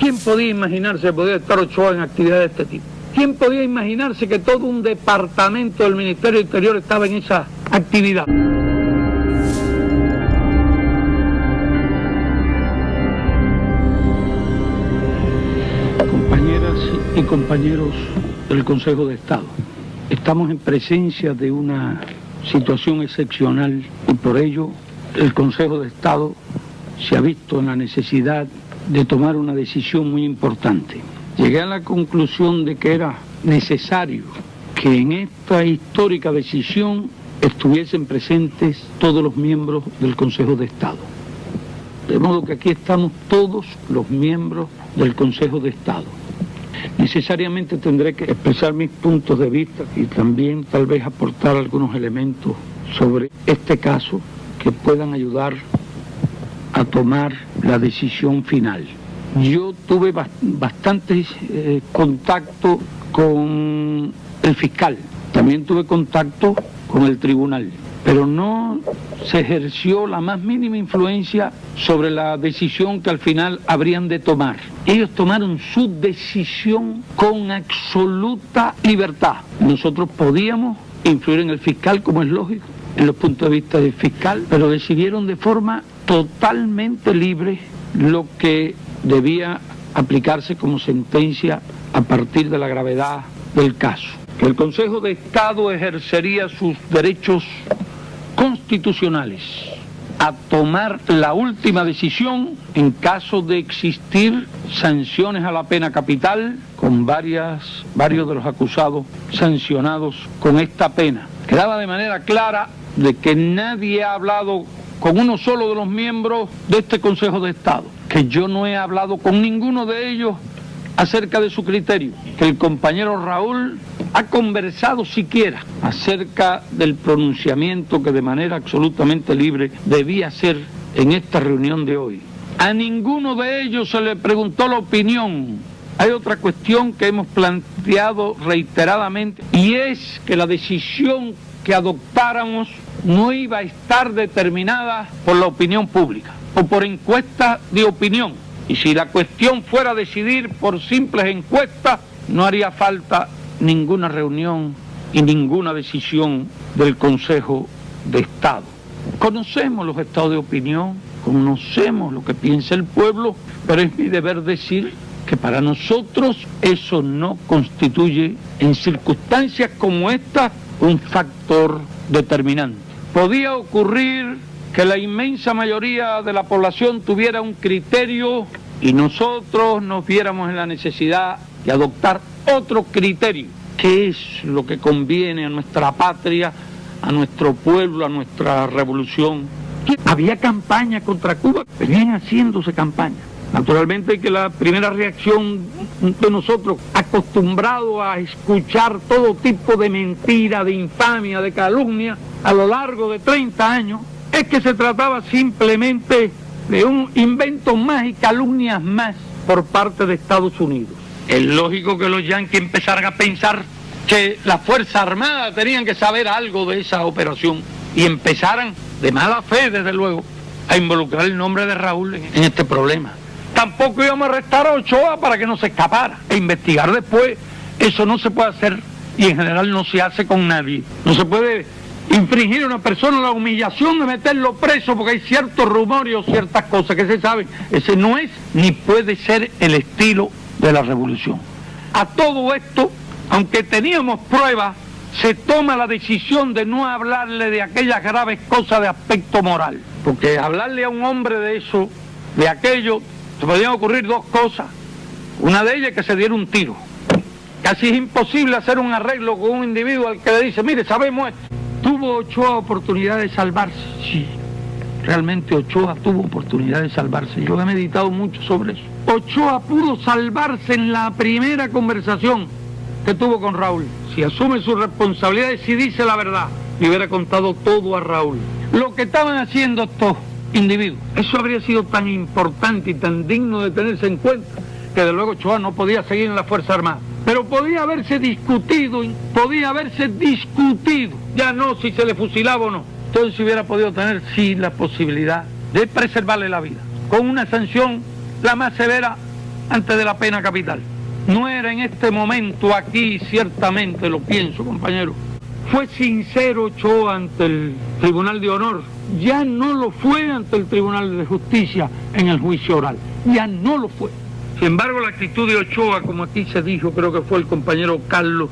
¿Quién podía imaginarse que podía estar Ochoa en actividades de este tipo? ¿Quién podía imaginarse que todo un departamento del Ministerio del Interior estaba en esa actividad? Compañeras y compañeros del Consejo de Estado, estamos en presencia de una situación excepcional y por ello el Consejo de Estado se ha visto en la necesidad de tomar una decisión muy importante. Llegué a la conclusión de que era necesario que en esta histórica decisión estuviesen presentes todos los miembros del Consejo de Estado. De modo que aquí estamos todos los miembros del Consejo de Estado. Necesariamente tendré que expresar mis puntos de vista y también tal vez aportar algunos elementos sobre este caso que puedan ayudar a tomar la decisión final. Yo tuve bastante contacto con el fiscal, también tuve contacto con el tribunal, pero no se ejerció la más mínima influencia sobre la decisión que al final habrían de tomar. Ellos tomaron su decisión con absoluta libertad. Nosotros podíamos influir en el fiscal, como es lógico, en los puntos de vista del fiscal, pero decidieron de forma totalmente libre lo que debía aplicarse como sentencia a partir de la gravedad del caso. Que el Consejo de Estado ejercería sus derechos constitucionales a tomar la última decisión en caso de existir sanciones a la pena capital, con varios de los acusados sancionados con esta pena. Quedaba de manera clara de que nadie ha hablado con uno solo de los miembros de este Consejo de Estado, que yo no he hablado con ninguno de ellos acerca de su criterio, que el compañero Raúl ha conversado siquiera acerca del pronunciamiento que de manera absolutamente libre debía hacer en esta reunión de hoy. A ninguno de ellos se le preguntó la opinión. Hay otra cuestión que hemos planteado reiteradamente y es que la decisión que adoptáramos no iba a estar determinada por la opinión pública o por encuestas de opinión. Y si la cuestión fuera a decidir por simples encuestas, no haría falta ninguna reunión y ninguna decisión del Consejo de Estado. Conocemos los estados de opinión, conocemos lo que piensa el pueblo, pero es mi deber decir que para nosotros eso no constituye en circunstancias como esta un factor determinante. Podía ocurrir que la inmensa mayoría de la población tuviera un criterio y nosotros nos viéramos en la necesidad de adoptar otro criterio. ¿Qué es lo que conviene a nuestra patria, a nuestro pueblo, a nuestra revolución? Había campaña contra Cuba, venían haciéndose campaña. Naturalmente que la primera reacción de nosotros, acostumbrados a escuchar todo tipo de mentira, de infamia, de calumnia, a lo largo de 30 años, es que se trataba simplemente de un invento más y calumnias más por parte de Estados Unidos. Es lógico que los yanquis empezaran a pensar que las Fuerzas Armadas tenían que saber algo de esa operación y empezaran, de mala fe desde luego, a involucrar el nombre de Raúl en este problema. Tampoco íbamos a arrestar a Ochoa para que no se escapara e investigar después. Eso no se puede hacer y en general no se hace con nadie. No se puede infringir a una persona la humillación de meterlo preso porque hay ciertos rumores o ciertas cosas que se saben. Ese no es ni puede ser el estilo de la revolución. A todo esto, aunque teníamos pruebas, se toma la decisión de no hablarle de aquellas graves cosas de aspecto moral. Porque hablarle a un hombre de eso, de aquello, se podían ocurrir dos cosas. Una de ellas es que se diera un tiro. Casi es imposible hacer un arreglo con un individuo al que le dice, mire, sabemos esto. ¿Tuvo Ochoa oportunidad de salvarse? Sí, realmente Ochoa tuvo oportunidad de salvarse. Yo he meditado mucho sobre eso. Ochoa pudo salvarse en la primera conversación que tuvo con Raúl. Si asume sus responsabilidades, si dice la verdad, le hubiera contado todo a Raúl. Lo que estaban haciendo estos individuos, eso habría sido tan importante y tan digno de tenerse en cuenta, que de luego Ochoa no podía seguir en la Fuerza Armada. Pero podía haberse discutido, ya no si se le fusilaba o no. Entonces hubiera podido tener, sí, la posibilidad de preservarle la vida, con una sanción la más severa antes de la pena capital. No era en este momento aquí, ciertamente lo pienso, compañero. Fue sincero Ochoa ante el Tribunal de Honor, ya no lo fue ante el Tribunal de Justicia en el juicio oral, ya no lo fue. Sin embargo, la actitud de Ochoa, como aquí se dijo, creo que fue el compañero Carlos,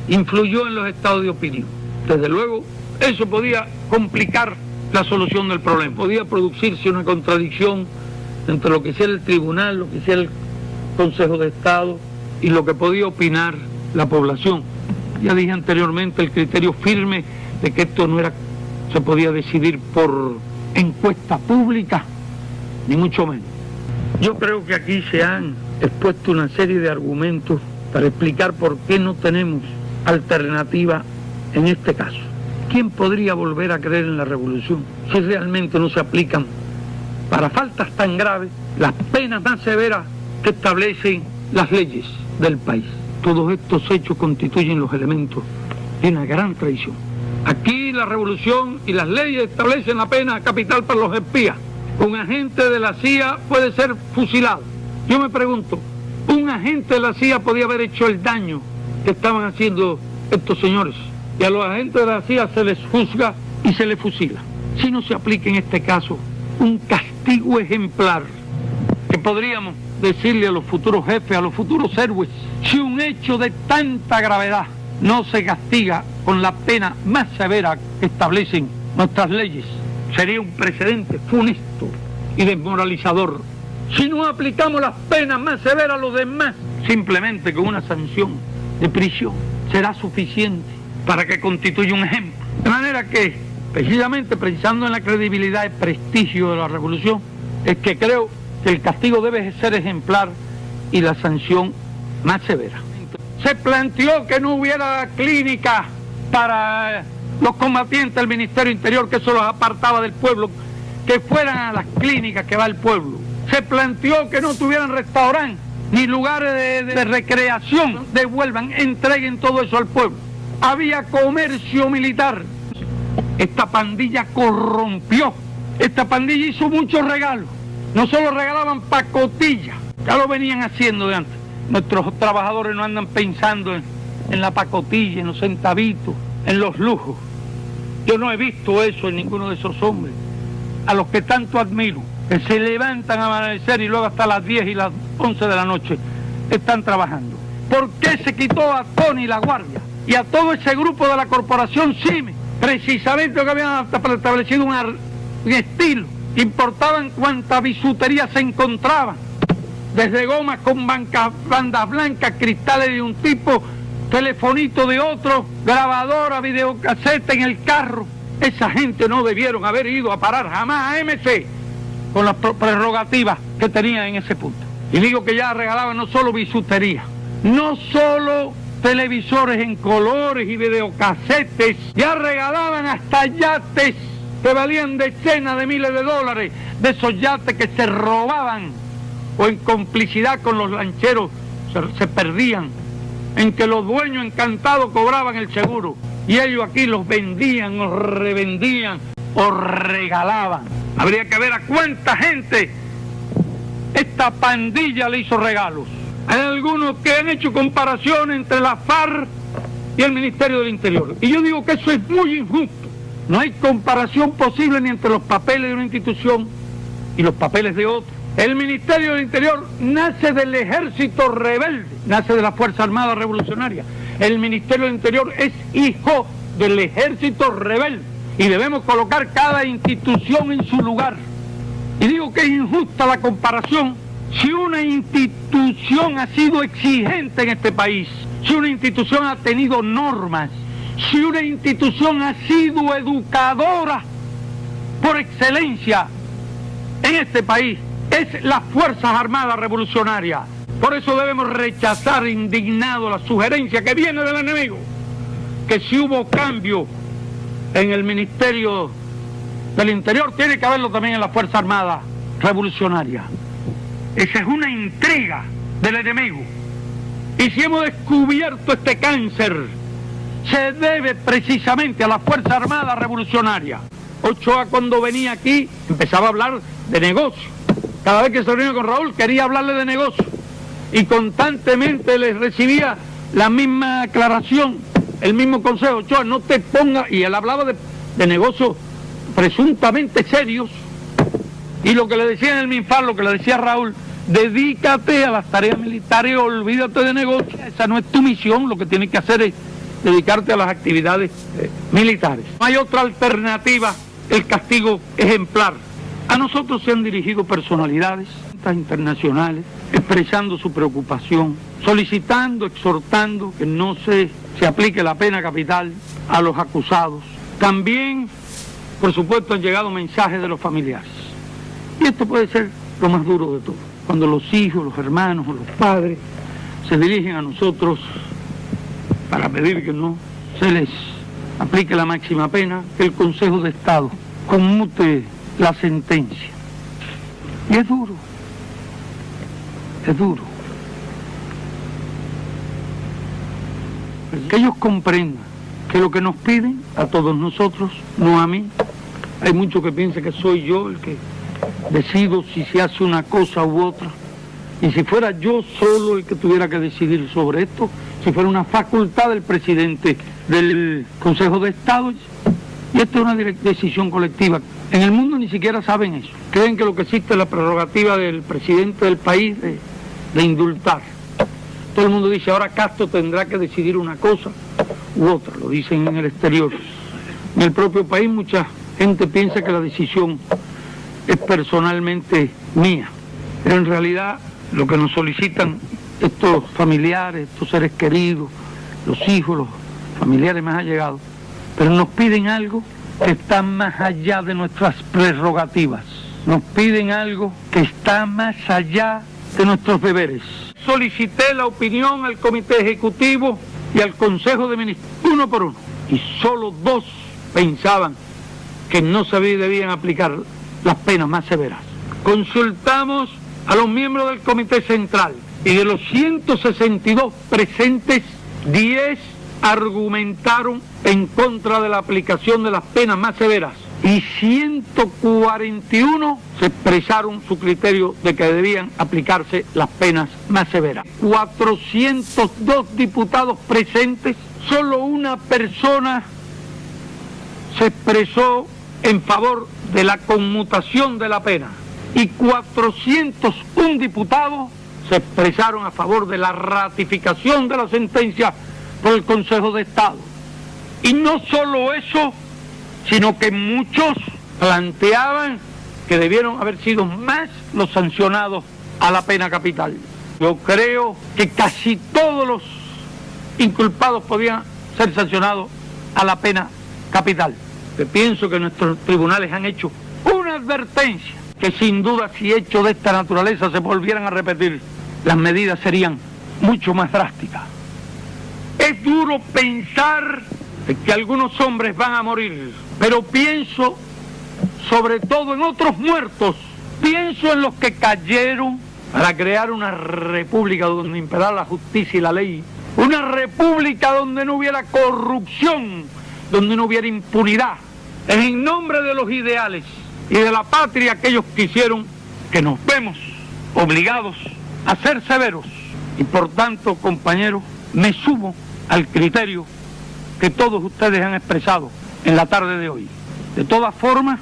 influyó en los estados de opinión. Desde luego, eso podía complicar la solución del problema, podía producirse una contradicción entre lo que hiciera el tribunal, lo que hiciera el Consejo de Estado y lo que podía opinar la población. Ya dije anteriormente el criterio firme de que esto no era, se podía decidir por encuesta pública, ni mucho menos. Yo creo que aquí se han expuesto una serie de argumentos para explicar por qué no tenemos alternativa en este caso. ¿Quién podría volver a creer en la revolución si realmente no se aplican para faltas tan graves las penas más severas que establecen las leyes del país? Todos estos hechos constituyen los elementos de una gran traición. Aquí la revolución y las leyes establecen la pena capital para los espías. Un agente de la CIA puede ser fusilado. Yo me pregunto, ¿un agente de la CIA podía haber hecho el daño que estaban haciendo estos señores? Y a los agentes de la CIA se les juzga y se les fusila. Si no se aplica en este caso un castigo ejemplar, que podríamos decirle a los futuros jefes, a los futuros héroes, si un hecho de tanta gravedad no se castiga con la pena más severa que establecen nuestras leyes, sería un precedente funesto y desmoralizador. Si no aplicamos las penas más severas a los demás, simplemente con una sanción de prisión será suficiente para que constituya un ejemplo. De manera que, precisamente pensando en la credibilidad y prestigio de la revolución, es que creo que el castigo debe ser ejemplar y la sanción más severa. Se planteó que no hubiera clínica para los combatientes del Ministerio Interior, que eso los apartaba del pueblo, que fueran a las clínicas que va el pueblo. Se planteó que no tuvieran restaurantes ni lugares de recreación, devuelvan, entreguen todo eso al pueblo. Había comercio militar. Esta pandilla corrompió, esta pandilla hizo muchos regalos. No solo regalaban pacotillas, ya lo venían haciendo de antes. Nuestros trabajadores no andan pensando en la pacotilla, en los centavitos, en los lujos. Yo no he visto eso en ninguno de esos hombres, a los que tanto admiro, que se levantan a amanecer y luego hasta las 10 y las 11 de la noche están trabajando. ¿Por qué se quitó a Tony la guardia y a todo ese grupo de la corporación CIME? Precisamente lo que habían establecido un estilo. Importaban cuanta bisutería se encontraba, desde gomas con bandas blancas, cristales de un tipo, telefonito de otro, grabadora, videocasete en el carro. Esa gente no debieron haber ido a parar jamás a MC con las prerrogativas que tenían en ese punto. Y digo que ya regalaban no solo bisutería, no solo televisores en colores y videocasetes, ya regalaban hasta yates que valían decenas de miles de dólares, de esos yates que se robaban o en complicidad con los lancheros se perdían, en que los dueños encantados cobraban el seguro y ellos aquí los vendían o revendían o regalaban. Habría que ver a cuánta gente esta pandilla le hizo regalos. Hay algunos que han hecho comparaciones entre la FARC y el Ministerio del Interior, y yo digo que eso es muy injusto. No hay comparación posible ni entre los papeles de una institución y los papeles de otra. El Ministerio del Interior nace del Ejército Rebelde, nace de la Fuerza Armada Revolucionaria. El Ministerio del Interior es hijo del Ejército Rebelde y debemos colocar cada institución en su lugar. Y digo que es injusta la comparación si una institución ha sido exigente en este país, si una institución ha tenido normas, si una institución ha sido educadora por excelencia en este país, es las Fuerzas Armadas Revolucionarias. Por eso debemos rechazar indignado la sugerencia que viene del enemigo, que si hubo cambio en el Ministerio del Interior, tiene que haberlo también en la Fuerza Armada Revolucionaria. Esa es una intriga del enemigo. Y si hemos descubierto este cáncer, se debe precisamente a la Fuerza Armada Revolucionaria. Ochoa, cuando venía aquí, empezaba a hablar de negocio. cada vez que se reunía con Raúl quería hablarle de negocio y constantemente les recibía la misma aclaración, el mismo consejo: Ochoa, no te pongas, y él hablaba de negocios presuntamente serios, y lo que le decía en el MINFAR, lo que le decía Raúl: dedícate a las tareas militares, olvídate de negocio, esa no es tu misión, lo que tienes que hacer es dedicarte a las actividades militares. No hay otra alternativa, el castigo ejemplar. A nosotros se han dirigido personalidades internacionales expresando su preocupación, solicitando, exhortando que no se aplique la pena capital a los acusados. También, por supuesto, han llegado mensajes de los familiares. Y esto puede ser lo más duro de todo, cuando los hijos, los hermanos o los padres se dirigen a nosotros para pedir que no se les aplique la máxima pena, que el Consejo de Estado conmute la sentencia. Y es duro, es duro. Que ellos comprendan que lo que nos piden a todos nosotros, no a mí, hay muchos que piensan que soy yo el que decido si se hace una cosa u otra, y si fuera yo solo el que tuviera que decidir sobre esto, si fuera una facultad del presidente del Consejo de Estado, y esto es una decisión colectiva. En el mundo ni siquiera saben eso, creen que lo que existe es la prerrogativa del presidente del país de indultar. Todo el mundo dice: ahora Castro tendrá que decidir una cosa u otra, lo dicen en el exterior. En el propio país mucha gente piensa que la decisión es personalmente mía, pero en realidad lo que nos solicitan estos familiares, estos seres queridos, los hijos, los familiares más allegados, pero nos piden algo que está más allá de nuestras prerrogativas, nos piden algo que está más allá de nuestros deberes. Solicité la opinión al Comité Ejecutivo y al Consejo de Ministros, uno por uno, y solo 2 pensaban que no se debían aplicar las penas más severas. Consultamos a los miembros del Comité Central y de los 162 presentes, 10 argumentaron en contra de la aplicación de las penas más severas y 141 se expresaron su criterio de que debían aplicarse las penas más severas. 402 diputados presentes, solo una persona se expresó en favor de la conmutación de la pena y 401 diputados se expresaron a favor de la ratificación de la sentencia por el Consejo de Estado. Y no solo eso, sino que muchos planteaban que debieron haber sido más los sancionados a la pena capital. Yo creo que casi todos los inculpados podían ser sancionados a la pena capital. Que pienso que nuestros tribunales han hecho una advertencia que sin duda, si hechos de esta naturaleza se volvieran a repetir, las medidas serían mucho más drásticas. Es duro pensar que algunos hombres van a morir, pero pienso sobre todo en otros muertos, pienso en los que cayeron para crear una república donde imperara la justicia y la ley, una república donde no hubiera corrupción, donde no hubiera impunidad, en nombre de los ideales y de la patria aquellos que hicieron que nos vemos obligados a ser severos. Y por tanto, compañeros, me sumo al criterio que todos ustedes han expresado en la tarde de hoy. De todas formas,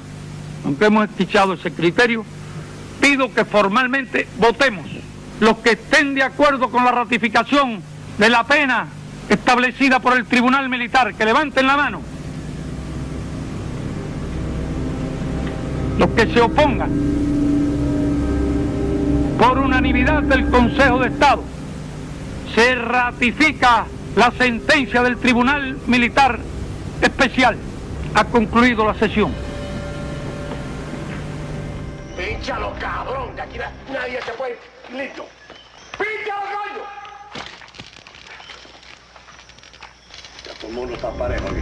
aunque hemos escuchado ese criterio, pido que formalmente votemos. Los que estén de acuerdo con la ratificación de la pena establecida por el Tribunal Militar, que levanten la mano. Los que se opongan, por unanimidad del Consejo de Estado, se ratifica la sentencia del Tribunal Militar Especial. Ha concluido la sesión. Pínchalo, cabrón, que aquí nadie se puede... Listo. ¡Pínchalo, coño! Ya todo el mundo está parejo aquí.